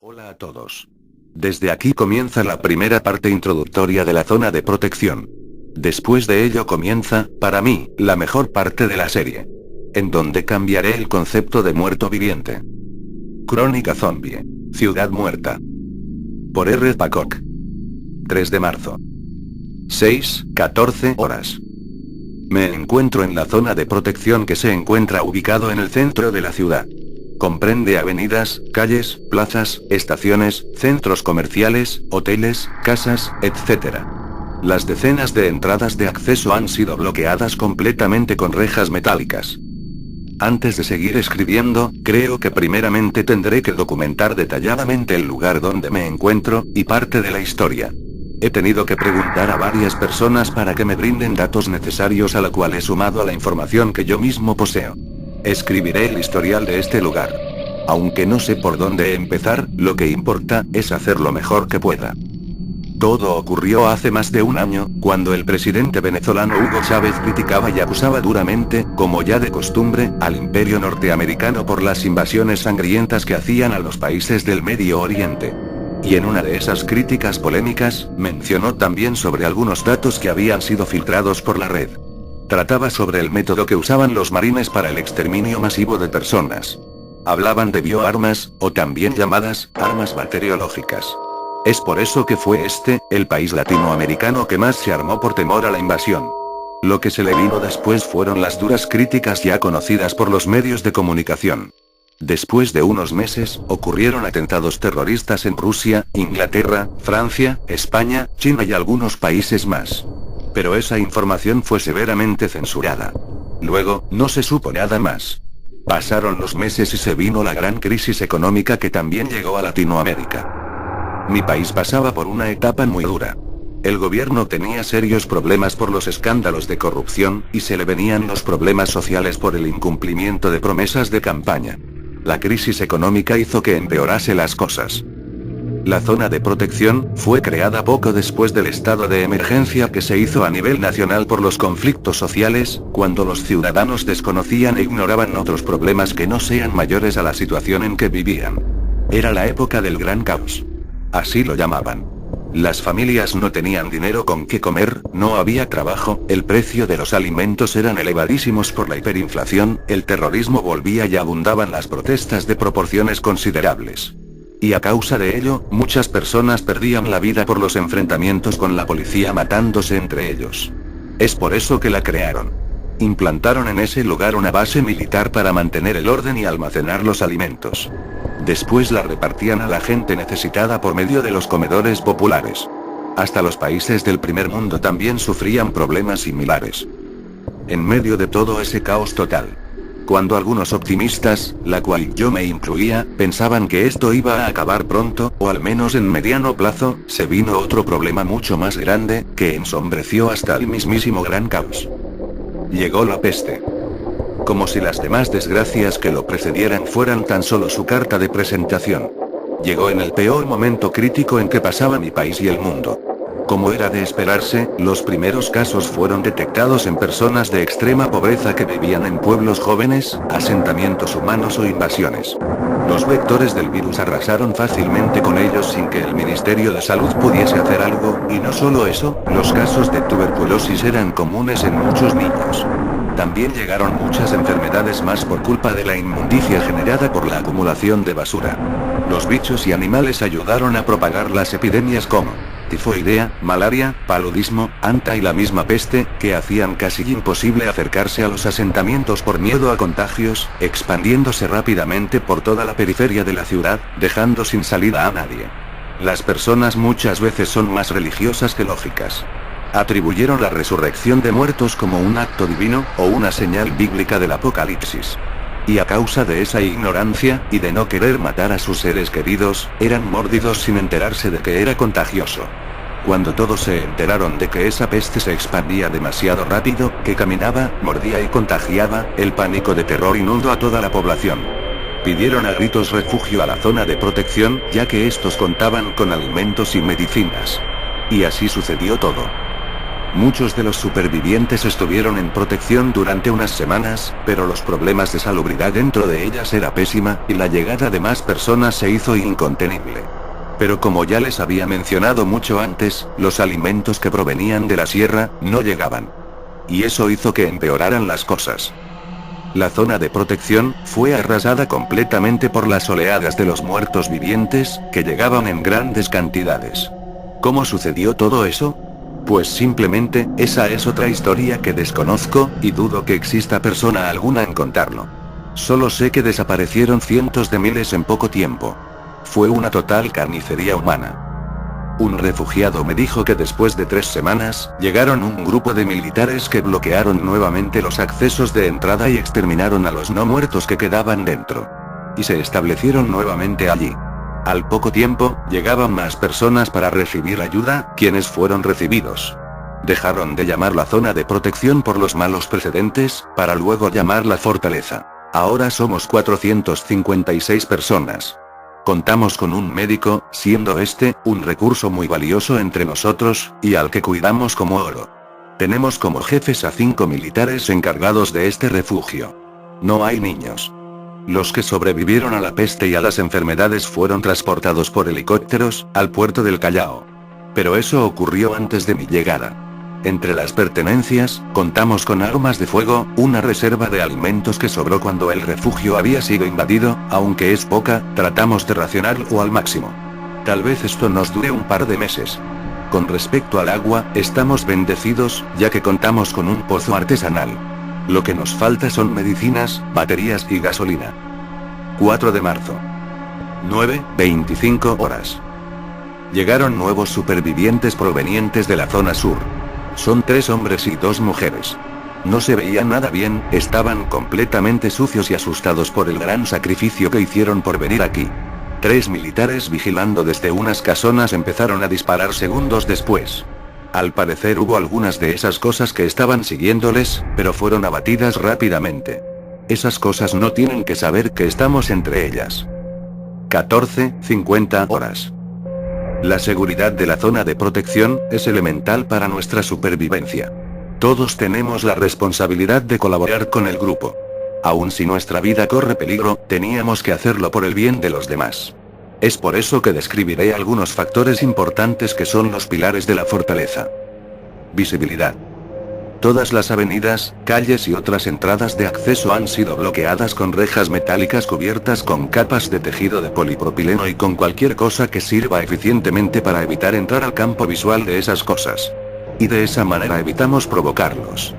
Hola a todos. Desde aquí comienza la primera parte introductoria de la zona de protección. Después de ello comienza, para mí, la mejor parte de la serie. En donde cambiaré el concepto de muerto viviente. Crónica Zombie. Ciudad Muerta. Por R. Pacock. 3 de marzo. 6:14 horas. Me encuentro en la zona de protección que se encuentra ubicado en el centro de la ciudad. Comprende avenidas, calles, plazas, estaciones, centros comerciales, hoteles, casas, etc. Las decenas de entradas de acceso han sido bloqueadas completamente con rejas metálicas. Antes de seguir escribiendo, creo que primeramente tendré que documentar detalladamente el lugar donde me encuentro, y parte de la historia. He tenido que preguntar a varias personas para que me brinden datos necesarios a la cual he sumado a la información que yo mismo poseo. Escribiré el historial de este lugar. Aunque no sé por dónde empezar, lo que importa es hacer lo mejor que pueda. Todo ocurrió hace más de un año, cuando el presidente venezolano Hugo Chávez criticaba y acusaba duramente, como ya de costumbre, al imperio norteamericano por las invasiones sangrientas que hacían a los países del Medio Oriente. Y en una de esas críticas polémicas, mencionó también sobre algunos datos que habían sido filtrados por la red. Trataba sobre el método que usaban los marines para el exterminio masivo de personas. Hablaban de bioarmas, o también llamadas, armas bacteriológicas. Es por eso que fue el país latinoamericano que más se armó por temor a la invasión. Lo que se le vino después fueron las duras críticas ya conocidas por los medios de comunicación. Después de unos meses, ocurrieron atentados terroristas en Rusia, Inglaterra, Francia, España, China y algunos países más. Pero esa información fue severamente censurada. Luego, no se supo nada más. Pasaron los meses y se vino la gran crisis económica que también llegó a Latinoamérica. Mi país pasaba por una etapa muy dura. El gobierno tenía serios problemas por los escándalos de corrupción, y se le venían los problemas sociales por el incumplimiento de promesas de campaña. La crisis económica hizo que empeorase las cosas. La zona de protección fue creada poco después del estado de emergencia que se hizo a nivel nacional por los conflictos sociales, cuando los ciudadanos desconocían e ignoraban otros problemas que no sean mayores a la situación en que vivían. Era la época del gran caos. Así lo llamaban. Las familias no tenían dinero con qué comer, no había trabajo, el precio de los alimentos eran elevadísimos por la hiperinflación, el terrorismo volvía y abundaban las protestas de proporciones considerables. Y a causa de ello, muchas personas perdían la vida por los enfrentamientos con la policía matándose entre ellos. Es por eso que la crearon. Implantaron en ese lugar una base militar para mantener el orden y almacenar los alimentos. Después la repartían a la gente necesitada por medio de los comedores populares. Hasta los países del primer mundo también sufrían problemas similares. En medio de todo ese caos total, cuando algunos optimistas, la cual yo me incluía, pensaban que esto iba a acabar pronto, o al menos en mediano plazo, se vino otro problema mucho más grande, que ensombreció hasta el mismísimo gran caos. Llegó la peste. Como si las demás desgracias que lo precedieran fueran tan solo su carta de presentación. Llegó en el peor momento crítico en que pasaba mi país y el mundo. Como era de esperarse, los primeros casos fueron detectados en personas de extrema pobreza que vivían en pueblos jóvenes, asentamientos humanos o invasiones. Los vectores del virus arrasaron fácilmente con ellos sin que el Ministerio de Salud pudiese hacer algo, y no solo eso, los casos de tuberculosis eran comunes en muchos niños. También llegaron muchas enfermedades más por culpa de la inmundicia generada por la acumulación de basura. Los bichos y animales ayudaron a propagar las epidemias como tifoidea, malaria, paludismo, anta y la misma peste, que hacían casi imposible acercarse a los asentamientos por miedo a contagios, expandiéndose rápidamente por toda la periferia de la ciudad, dejando sin salida a nadie. Las personas muchas veces son más religiosas que lógicas. Atribuyeron la resurrección de muertos como un acto divino, o una señal bíblica del apocalipsis. Y a causa de esa ignorancia, y de no querer matar a sus seres queridos, eran mordidos sin enterarse de que era contagioso. Cuando todos se enteraron de que esa peste se expandía demasiado rápido, que caminaba, mordía y contagiaba, el pánico de terror inundó a toda la población. Pidieron a gritos refugio a la zona de protección, ya que estos contaban con alimentos y medicinas. Y así sucedió todo. Muchos de los supervivientes estuvieron en protección durante unas semanas, pero los problemas de salubridad dentro de ellas era pésima, y la llegada de más personas se hizo incontenible. Pero como ya les había mencionado mucho antes, los alimentos que provenían de la sierra, no llegaban. Y eso hizo que empeoraran las cosas. La zona de protección, fue arrasada completamente por las oleadas de los muertos vivientes, que llegaban en grandes cantidades. ¿Cómo sucedió todo eso? Pues simplemente, esa es otra historia que desconozco, y dudo que exista persona alguna en contarlo. Solo sé que desaparecieron cientos de miles en poco tiempo. Fue una total carnicería humana. Un refugiado me dijo que después de 3 semanas, llegaron un grupo de militares que bloquearon nuevamente los accesos de entrada y exterminaron a los no muertos que quedaban dentro. Y se establecieron nuevamente allí. Al poco tiempo, llegaban más personas para recibir ayuda, quienes fueron recibidos. Dejaron de llamar la zona de protección por los malos precedentes, para luego llamarla fortaleza. Ahora somos 456 personas. Contamos con un médico, siendo este, un recurso muy valioso entre nosotros, y al que cuidamos como oro. Tenemos como jefes a 5 militares encargados de este refugio. No hay niños. Los que sobrevivieron a la peste y a las enfermedades fueron transportados por helicópteros, al puerto del Callao. Pero eso ocurrió antes de mi llegada. Entre las pertenencias, contamos con armas de fuego, una reserva de alimentos que sobró cuando el refugio había sido invadido, aunque es poca, tratamos de racionarlo al máximo. Tal vez esto nos dure un par de meses. Con respecto al agua, estamos bendecidos, ya que contamos con un pozo artesanal. Lo que nos falta son medicinas, baterías y gasolina. 4 de marzo. 9:25 horas. Llegaron nuevos supervivientes provenientes de la zona sur. Son 3 hombres y 2 mujeres. No se veían nada bien, estaban completamente sucios y asustados por el gran sacrificio que hicieron por venir aquí. 3 militares vigilando desde unas casonas empezaron a disparar segundos después. Al parecer hubo algunas de esas cosas que estaban siguiéndoles, pero fueron abatidas rápidamente. Esas cosas no tienen que saber que estamos entre ellas. 14:50 horas. La seguridad de la zona de protección es elemental para nuestra supervivencia. Todos tenemos la responsabilidad de colaborar con el grupo. Aun si nuestra vida corre peligro, teníamos que hacerlo por el bien de los demás. Es por eso que describiré algunos factores importantes que son los pilares de la fortaleza. Visibilidad. Todas las avenidas, calles y otras entradas de acceso han sido bloqueadas con rejas metálicas cubiertas con capas de tejido de polipropileno y con cualquier cosa que sirva eficientemente para evitar entrar al campo visual de esas cosas. Y de esa manera evitamos provocarlos.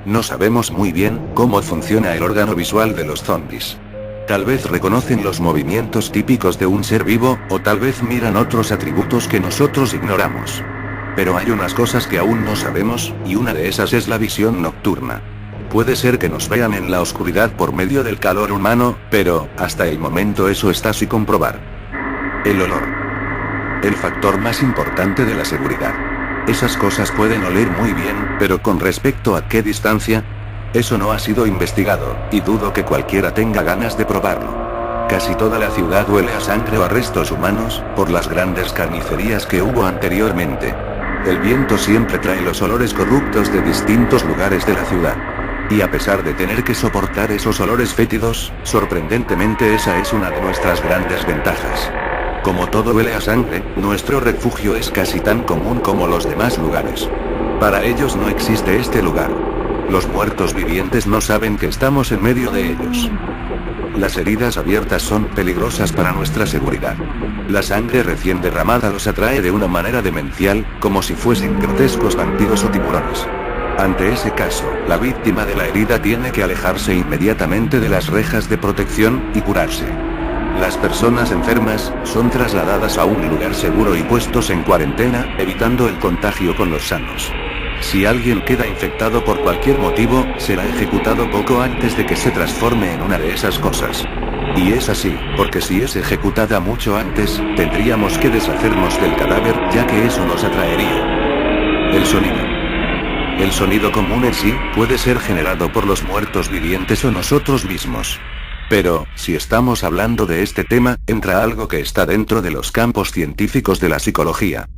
No sabemos muy bien cómo funciona el órgano visual de los zombies. Tal vez reconocen los movimientos típicos de un ser vivo, o tal vez miran otros atributos que nosotros ignoramos. Pero hay unas cosas que aún no sabemos, y una de esas es la visión nocturna. Puede ser que nos vean en la oscuridad por medio del calor humano, pero, hasta el momento eso está sin comprobar. El olor. El factor más importante de la seguridad. Esas cosas pueden oler muy bien, pero con respecto a qué distancia, eso no ha sido investigado, y dudo que cualquiera tenga ganas de probarlo. Casi toda la ciudad huele a sangre o a restos humanos, por las grandes carnicerías que hubo anteriormente. El viento siempre trae los olores corruptos de distintos lugares de la ciudad. Y a pesar de tener que soportar esos olores fétidos, sorprendentemente esa es una de nuestras grandes ventajas. Como todo huele a sangre, nuestro refugio es casi tan común como los demás lugares. Para ellos no existe este lugar. Los muertos vivientes no saben que estamos en medio de ellos. Las heridas abiertas son peligrosas para nuestra seguridad. La sangre recién derramada los atrae de una manera demencial, como si fuesen grotescos vampiros o tiburones. Ante ese caso, la víctima de la herida tiene que alejarse inmediatamente de las rejas de protección, y curarse. Las personas enfermas, son trasladadas a un lugar seguro y puestos en cuarentena, evitando el contagio con los sanos. Si alguien queda infectado por cualquier motivo, será ejecutado poco antes de que se transforme en una de esas cosas. Y es así, porque si es ejecutada mucho antes, tendríamos que deshacernos del cadáver, ya que eso nos atraería. El sonido. El sonido común en sí, puede ser generado por los muertos vivientes o nosotros mismos. Pero, si estamos hablando de este tema, entra algo que está dentro de los campos científicos de la psicología.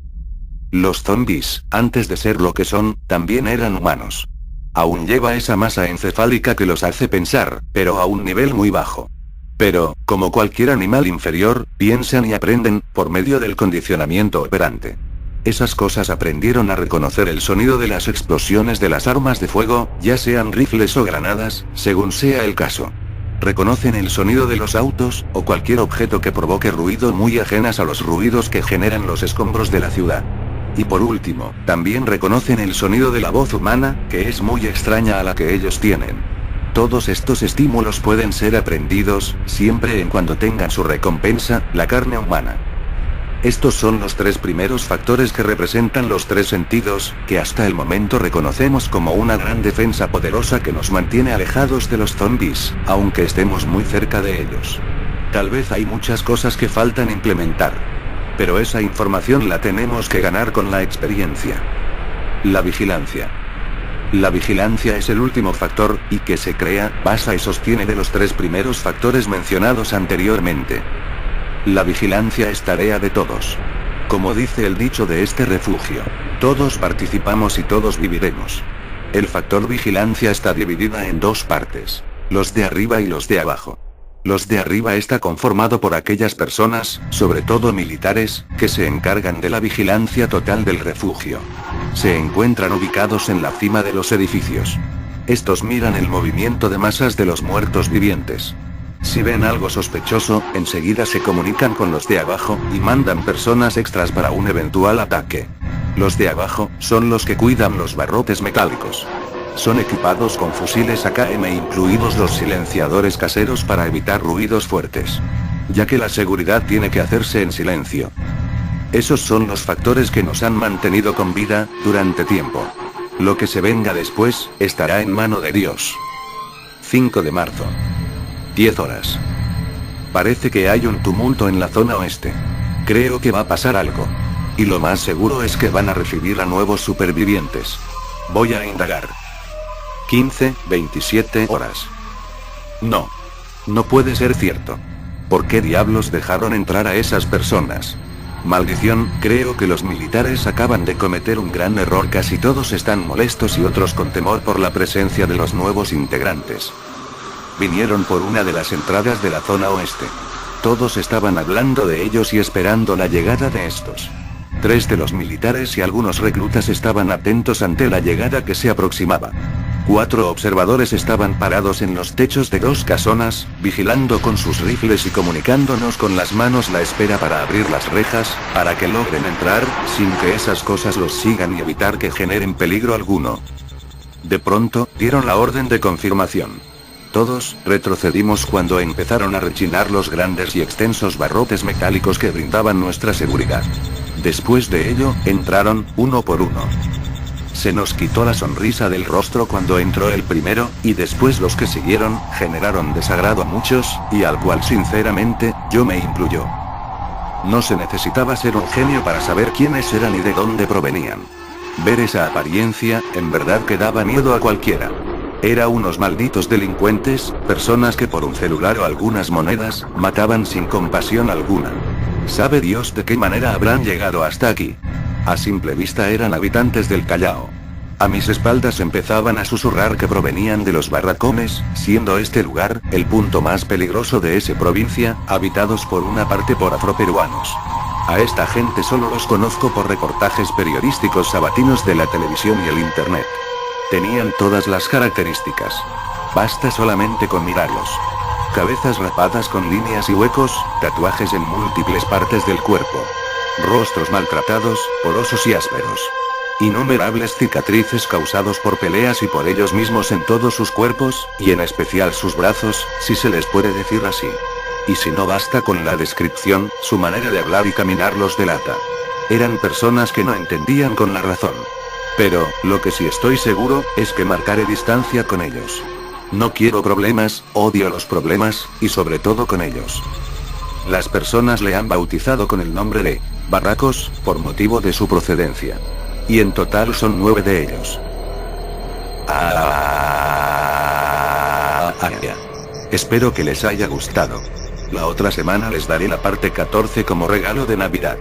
Los zombies, antes de ser lo que son, también eran humanos. Aún lleva esa masa encefálica que los hace pensar, pero a un nivel muy bajo. Pero, como cualquier animal inferior, piensan y aprenden, por medio del condicionamiento operante. Esas cosas aprendieron a reconocer el sonido de las explosiones de las armas de fuego, ya sean rifles o granadas, según sea el caso. Reconocen el sonido de los autos, o cualquier objeto que provoque ruido muy ajenas a los ruidos que generan los escombros de la ciudad. Y por último, también reconocen el sonido de la voz humana, que es muy extraña a la que ellos tienen. Todos estos estímulos pueden ser aprendidos, siempre en cuando tengan su recompensa, la carne humana. Estos son los tres primeros factores que representan los tres sentidos, que hasta el momento reconocemos como una gran defensa poderosa que nos mantiene alejados de los zombies, aunque estemos muy cerca de ellos. Tal vez hay muchas cosas que faltan implementar. Pero esa información la tenemos que ganar con la experiencia. La vigilancia. La vigilancia es el último factor, y que se crea, basa y sostiene de los tres primeros factores mencionados anteriormente. La vigilancia es tarea de todos. Como dice el dicho de este refugio, todos participamos y todos viviremos. El factor vigilancia está dividida en dos partes, los de arriba y los de abajo. Los de arriba está conformado por aquellas personas, sobre todo militares, que se encargan de la vigilancia total del refugio. Se encuentran ubicados en la cima de los edificios. Estos miran el movimiento de masas de los muertos vivientes. Si ven algo sospechoso, enseguida se comunican con los de abajo, y mandan personas extras para un eventual ataque. Los de abajo, son los que cuidan los barrotes metálicos. Son equipados con fusiles AKM incluidos los silenciadores caseros para evitar ruidos fuertes. Ya que la seguridad tiene que hacerse en silencio. Esos son los factores que nos han mantenido con vida, durante tiempo. Lo que se venga después, estará en mano de Dios. 5 de marzo. 10 horas. Parece que hay un tumulto en la zona oeste. Creo que va a pasar algo. Y lo más seguro es que van a recibir a nuevos supervivientes. Voy a indagar. 27 horas. No. No puede ser cierto. ¿Por qué diablos dejaron entrar a esas personas? Maldición, creo que los militares acaban de cometer un gran error. Casi todos están molestos y otros con temor por la presencia de los nuevos integrantes. Vinieron por una de las entradas de la zona oeste. Todos estaban hablando de ellos y esperando la llegada de estos. 3 de los militares y algunos reclutas estaban atentos ante la llegada que se aproximaba. 4 observadores estaban parados en los techos de 2 casonas, vigilando con sus rifles y comunicándonos con las manos la espera para abrir las rejas, para que logren entrar, sin que esas cosas los sigan y evitar que generen peligro alguno. De pronto, dieron la orden de confirmación. Todos retrocedimos cuando empezaron a rechinar los grandes y extensos barrotes metálicos que brindaban nuestra seguridad. Después de ello, entraron, uno por uno. Se nos quitó la sonrisa del rostro cuando entró el primero, y después los que siguieron, generaron desagrado a muchos, y al cual sinceramente, yo me incluyo. No se necesitaba ser un genio para saber quiénes eran y de dónde provenían. Ver esa apariencia, en verdad que daba miedo a cualquiera. Era unos malditos delincuentes, personas que por un celular o algunas monedas, mataban sin compasión alguna. Sabe Dios de qué manera habrán llegado hasta aquí. A simple vista eran habitantes del Callao. A mis espaldas empezaban a susurrar que provenían de los barracones, siendo este lugar, el punto más peligroso de esa provincia, habitados por una parte por afroperuanos. A esta gente solo los conozco por reportajes periodísticos sabatinos de la televisión y el internet. Tenían todas las características. Basta solamente con mirarlos. Cabezas rapadas con líneas y huecos, tatuajes en múltiples partes del cuerpo. Rostros maltratados, porosos y ásperos. Innumerables cicatrices causados por peleas y por ellos mismos en todos sus cuerpos, y en especial sus brazos, si se les puede decir así. Y si no basta con la descripción, su manera de hablar y caminar los delata. Eran personas que no entendían con la razón. Pero, lo que sí estoy seguro, es que marcaré distancia con ellos. No quiero problemas, odio los problemas, y sobre todo con ellos. Las personas le han bautizado con el nombre de Barracos, por motivo de su procedencia. Y en total son 9 de ellos. Espero que les haya gustado. La otra semana les daré la parte 14 como regalo de Navidad.